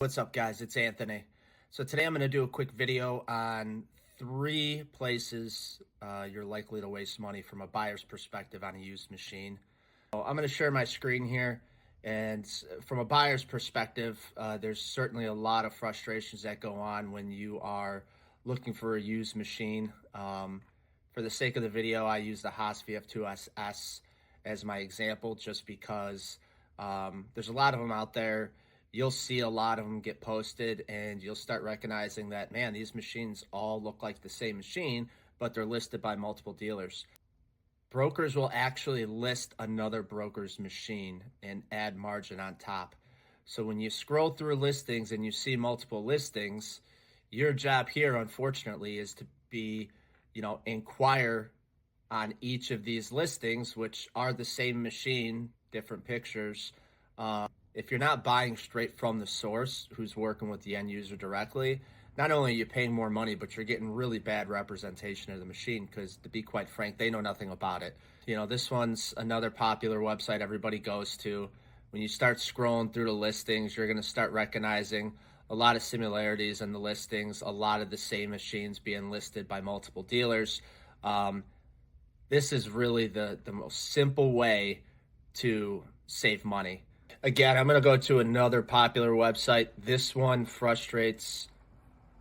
What's up, guys? It's Anthony. So today I'm going to do a quick video on 3 places you're likely to waste money from a buyer's perspective on a used machine. So I'm going to share my screen here, and from a buyer's perspective, there's certainly a lot of frustrations that go on when you are looking for a used machine. For the sake of the video, I use the Haas VF2SS as my example just because there's a lot of them out there. You'll see a lot of them get posted and you'll start recognizing that, man, these machines all look like the same machine, but they're listed by multiple dealers. Brokers will actually list another broker's machine and add margin on top. So when you scroll through listings and you see multiple listings, your job here, unfortunately, is to inquire on each of these listings, which are the same machine, different pictures. If you're not buying straight from the source who's working with the end user directly, not only are you paying more money, but you're getting really bad representation of the machine because, to be quite frank, they know nothing about it. This one's another popular website everybody goes to. When you start scrolling through the listings, you're going to start recognizing a lot of similarities in the listings, a lot of the same machines being listed by multiple dealers. This is really the most simple way to save money. Again, I'm going to go to another popular website. This one frustrates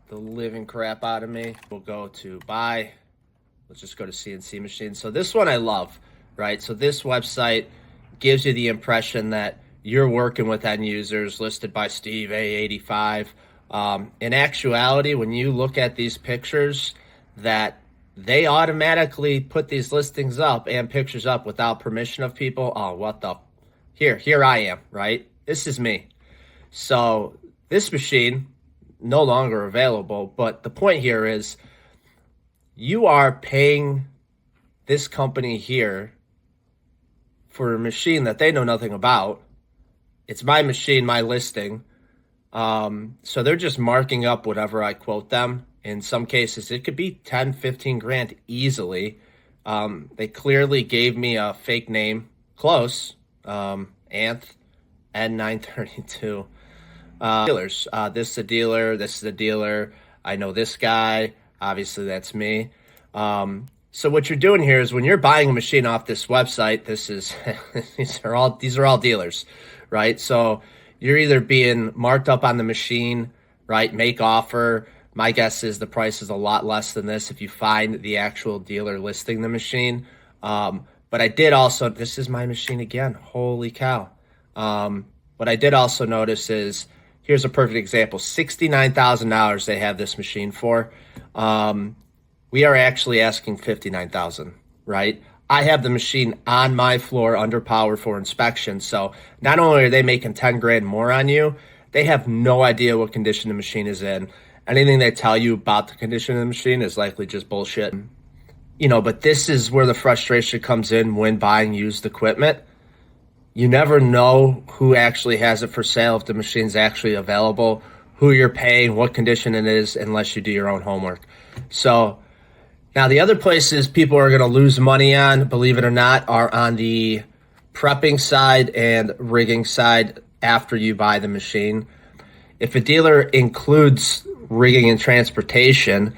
the living crap out of me. We'll go to buy. Let's just go to CNC machines. So this one I love, right? So this website gives you the impression that you're working with end users listed by Steve A85. In actuality, when you look at these pictures, that they automatically put these listings up and pictures up without permission of people. Oh, what the... Here I am, right? This is me. So this machine, no longer available, but the point here is you are paying this company here for a machine that they know nothing about. It's my machine, my listing. So they're just marking up whatever I quote them. In some cases, it could be 10, 15 grand easily. They clearly gave me a fake name, close. Anth N932 dealers. This is a dealer, this is a dealer. I know this guy, obviously that's me. So what you're doing here is when you're buying a machine off this website, this is these are all dealers, right? So you're either being marked up on the machine, right? Make offer. My guess is the price is a lot less than this if you find the actual dealer listing the machine. But I did also, this is my machine again, holy cow. What I did also notice is, here's a perfect example, $69,000 they have this machine for. We are actually asking $59,000, right? I have the machine on my floor under power for inspection. So not only are they making 10 grand more on you, they have no idea what condition the machine is in. Anything they tell you about the condition of the machine is likely just bullshit. But this is where the frustration comes in when buying used equipment. You never know who actually has it for sale, if the machine's actually available, who you're paying, what condition it is, unless you do your own homework. So now the other places people are going to lose money on, believe it or not, are on the prepping side and rigging side after you buy the machine. If a dealer includes rigging and transportation,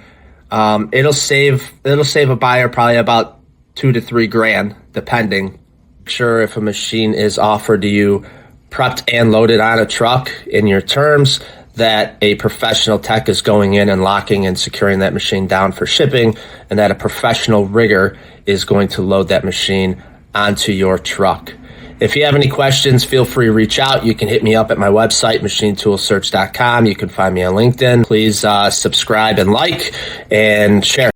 it'll save a buyer probably about 2 to 3 grand, depending. Sure, if a machine is offered to you prepped and loaded on a truck in your terms, that a professional tech is going in and locking and securing that machine down for shipping, and that a professional rigger is going to load that machine onto your truck. If you have any questions, feel free to reach out. You can hit me up at my website, machinetoolsearch.com. You can find me on LinkedIn. Please subscribe and like and share.